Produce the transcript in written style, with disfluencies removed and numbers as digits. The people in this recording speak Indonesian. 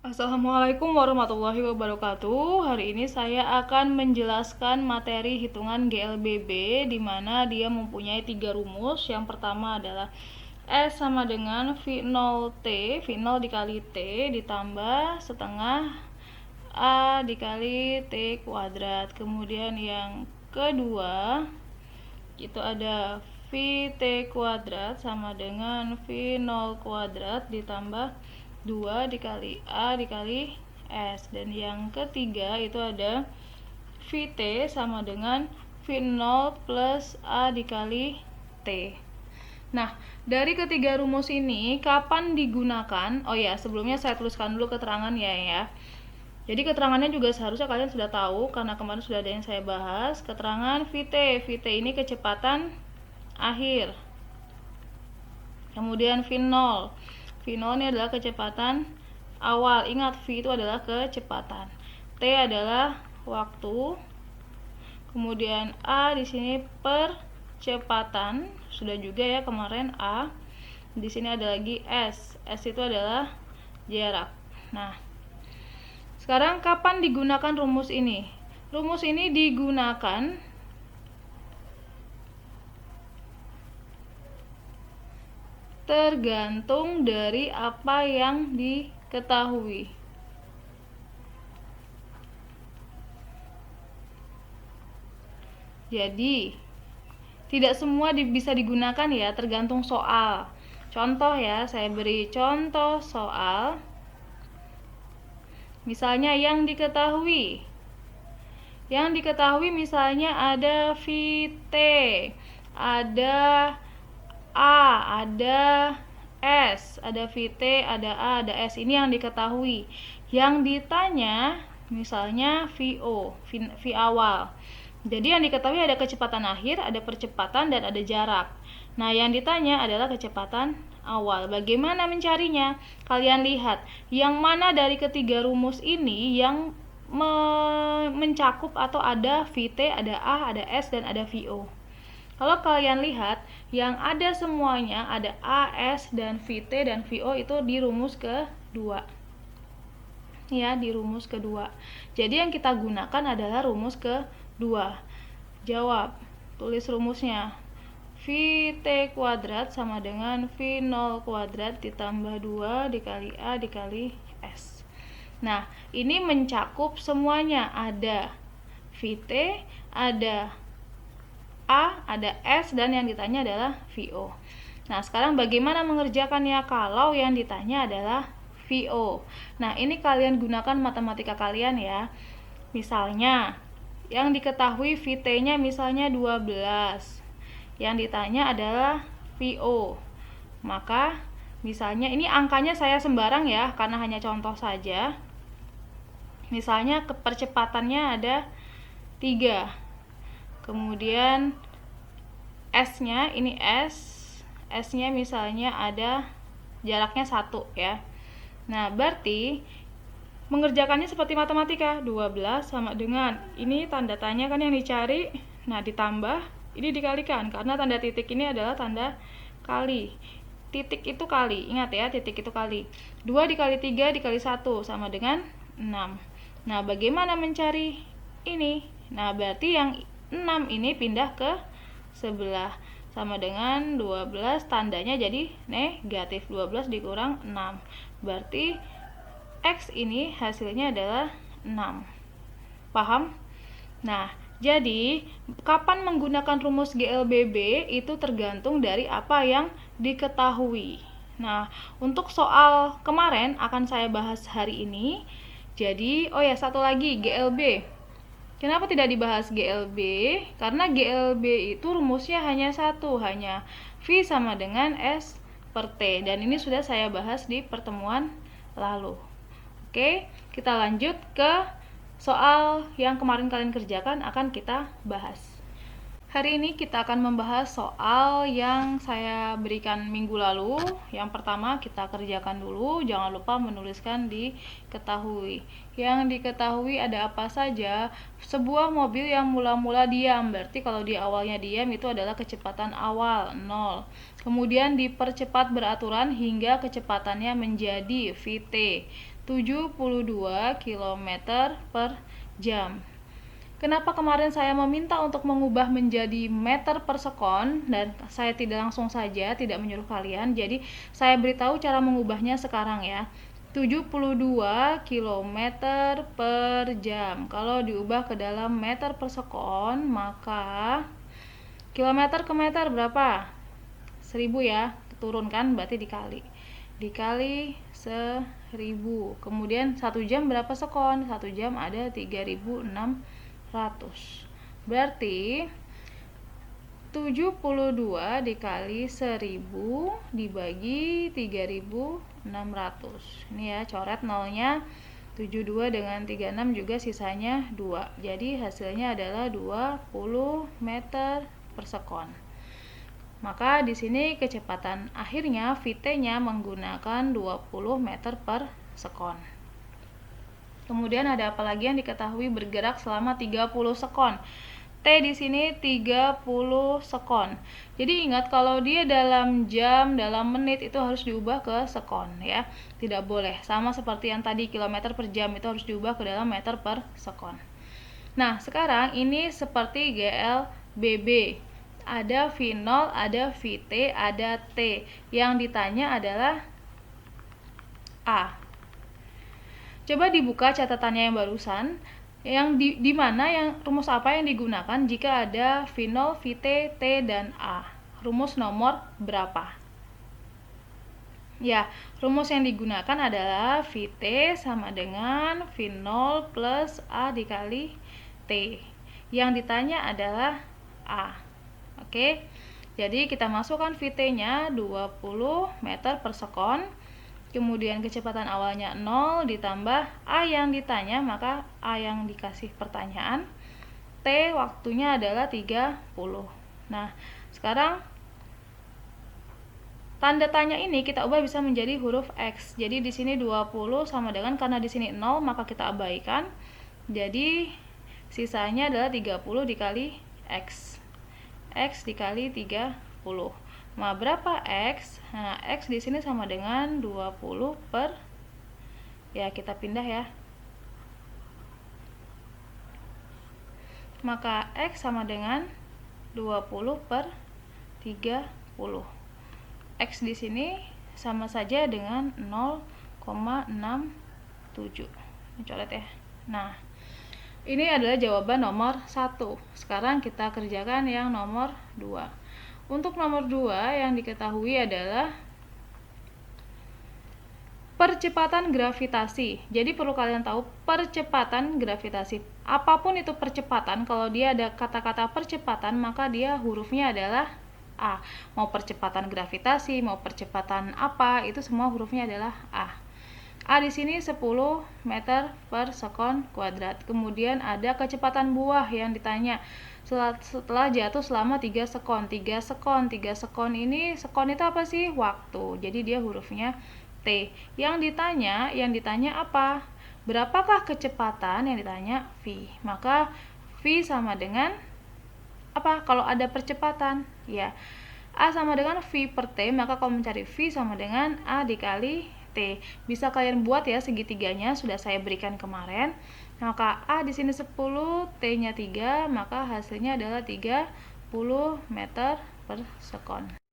Assalamualaikum warahmatullahi wabarakatuh. Hari ini saya akan menjelaskan materi hitungan GLBB di mana dia mempunyai 3 rumus. Yang pertama adalah S sama dengan V0T, V0 dikali T ditambah setengah A dikali T kuadrat. Kemudian yang kedua itu ada VT kuadrat sama dengan V0 kuadrat ditambah 2 dikali A dikali S. Dan yang ketiga itu ada VT sama dengan V0 plus A dikali T. Nah, dari ketiga rumus ini kapan digunakan? Oh ya, sebelumnya saya tuliskan dulu keterangan ya. Jadi keterangannya juga seharusnya kalian sudah tahu karena kemarin sudah ada yang saya bahas. Keterangan VT. VT ini kecepatan akhir. Kemudian V0. V0 ini adalah kecepatan awal. Ingat, V itu adalah kecepatan. T adalah waktu. Kemudian A di sini percepatan. Sudah juga ya kemarin A. Di sini ada lagi S. S itu adalah jarak. Nah, sekarang kapan digunakan rumus ini? Rumus ini digunakan tergantung dari apa yang diketahui. Jadi, tidak semua bisa digunakan ya, tergantung soal. Contoh ya, saya beri contoh soal. Misalnya yang diketahui. Yang diketahui misalnya ada VT, ada A, ada S, ada VT, ada A, ada S. Ini yang diketahui. Yang ditanya misalnya VO, V awal. Jadi yang diketahui ada kecepatan akhir, ada percepatan, dan ada jarak. Nah, yang ditanya adalah kecepatan awal. Bagaimana mencarinya? Kalian lihat, yang mana dari ketiga rumus ini yang mencakup atau ada VT, ada A, ada S, dan ada VO. Kalau kalian lihat, yang ada semuanya ada A, S, dan VT, dan VO itu di rumus kedua. Ya, di rumus kedua. Jadi yang kita gunakan adalah rumus kedua. Jawab, tulis rumusnya. VT kuadrat sama dengan V0 kuadrat ditambah 2 dikali A dikali S. Nah, ini mencakup semuanya. Ada VT, ada A, ada S, dan yang ditanya adalah VO. Nah, sekarang bagaimana mengerjakannya kalau yang ditanya adalah VO? Nah, ini kalian gunakan matematika kalian ya. Misalnya, yang diketahui VT-nya misalnya 12. Yang ditanya adalah VO. Maka, misalnya ini angkanya saya sembarang ya, karena hanya contoh saja. Misalnya percepatannya ada 3. Kemudian S-nya, ini S-nya misalnya ada jaraknya 1 ya. Nah, berarti mengerjakannya seperti matematika. 12 sama dengan, ini tanda tanya kan yang dicari. Nah, ditambah, ini dikalikan. Karena tanda titik ini adalah tanda kali. Titik itu kali, ingat ya, titik itu kali. 2 dikali 3 dikali 1 sama dengan 6. Nah, bagaimana mencari ini? Nah, berarti yang 6 ini pindah ke sebelah. Sama dengan 12, tandanya jadi negatif. 12 dikurang 6. Berarti X ini hasilnya adalah 6. Paham? Nah, jadi kapan menggunakan rumus GLBB itu tergantung dari apa yang diketahui. Nah, untuk soal kemarin akan saya bahas hari ini. Jadi, oh ya, satu lagi GLB. Kenapa tidak dibahas GLB? Karena GLB itu rumusnya hanya satu, hanya V sama dengan S per T. Dan ini sudah saya bahas di pertemuan lalu. Oke, kita lanjut ke soal yang kemarin kalian kerjakan akan kita bahas. Hari ini kita akan membahas soal yang saya berikan minggu lalu. Yang pertama kita kerjakan dulu, jangan lupa menuliskan diketahui. Yang diketahui ada apa saja? Sebuah mobil yang mula-mula diam, berarti kalau di awalnya diam itu adalah kecepatan awal 0. Kemudian dipercepat beraturan hingga kecepatannya menjadi Vt. 72 km per jam. Kenapa kemarin saya meminta untuk mengubah menjadi meter per sekon dan saya tidak langsung saja, tidak menyuruh kalian. Jadi saya beritahu cara mengubahnya sekarang ya. 72 km per jam. Kalau diubah ke dalam meter per sekon, maka kilometer ke meter berapa? 1000 ya. Turunkan berarti dikali 1000. Kemudian 1 jam berapa sekon? 1 jam ada 3600. Berarti 72 dikali 1000 dibagi 3600. Ini ya, coret nolnya. 72 dengan 36 juga sisanya 2. Jadi hasilnya adalah 20 meter per sekon. Maka di sini kecepatan akhirnya Vt-nya menggunakan 20 meter per sekon. Kemudian ada apa lagi yang diketahui bergerak selama 30 sekon? T di sini 30 sekon. Jadi ingat kalau dia dalam jam, dalam menit itu harus diubah ke sekon ya. Tidak boleh. Sama seperti yang tadi kilometer per jam itu harus diubah ke dalam meter per sekon. Nah, sekarang ini seperti GLBB. Ada V0, ada Vt, ada T. Yang ditanya adalah A. Coba dibuka catatannya yang barusan, yang di mana yang rumus apa yang digunakan jika ada V0, Vt, T, dan A. Rumus nomor berapa? Ya, rumus yang digunakan adalah Vt sama dengan V0 plus A dikali T. Yang ditanya adalah A. Oke, jadi kita masukkan Vt-nya 20 meter per sekon. Kemudian kecepatan awalnya 0 ditambah A yang ditanya, maka A yang dikasih pertanyaan. T waktunya adalah 30. Nah, sekarang tanda tanya ini kita ubah bisa menjadi huruf X. Jadi di sini 20 sama dengan, karena di sini 0 maka kita abaikan. Jadi sisanya adalah 30 dikali X. X dikali 30. Nah, berapa X? Nah, X di sini sama dengan 20 per, ya kita pindah ya. Maka X sama dengan 20 per 30. X di sini sama saja dengan 0,67. Ini coret ya. Nah, ini adalah jawaban nomor 1. Sekarang kita kerjakan yang nomor 2. Untuk nomor 2 yang diketahui adalah percepatan gravitasi. Jadi perlu kalian tahu percepatan gravitasi. Apapun itu percepatan, kalau dia ada kata-kata percepatan maka dia hurufnya adalah A. Mau percepatan gravitasi, mau percepatan apa, itu semua hurufnya adalah A. A di sini 10 meter per sekon kuadrat. Kemudian ada kecepatan buah yang ditanya setelah jatuh selama 3 sekon. 3 sekon ini, sekon itu apa sih? Waktu. Jadi dia hurufnya T. Yang ditanya apa? Berapakah kecepatan? Yang ditanya V. Maka V sama dengan apa? Kalau ada percepatan, ya A sama dengan V per T, maka kalau mencari V sama dengan A dikali T. Bisa kalian buat ya segitiganya, sudah saya berikan kemarin. Maka A di sini 10, T-nya 3, maka hasilnya adalah 30 meter per sekon.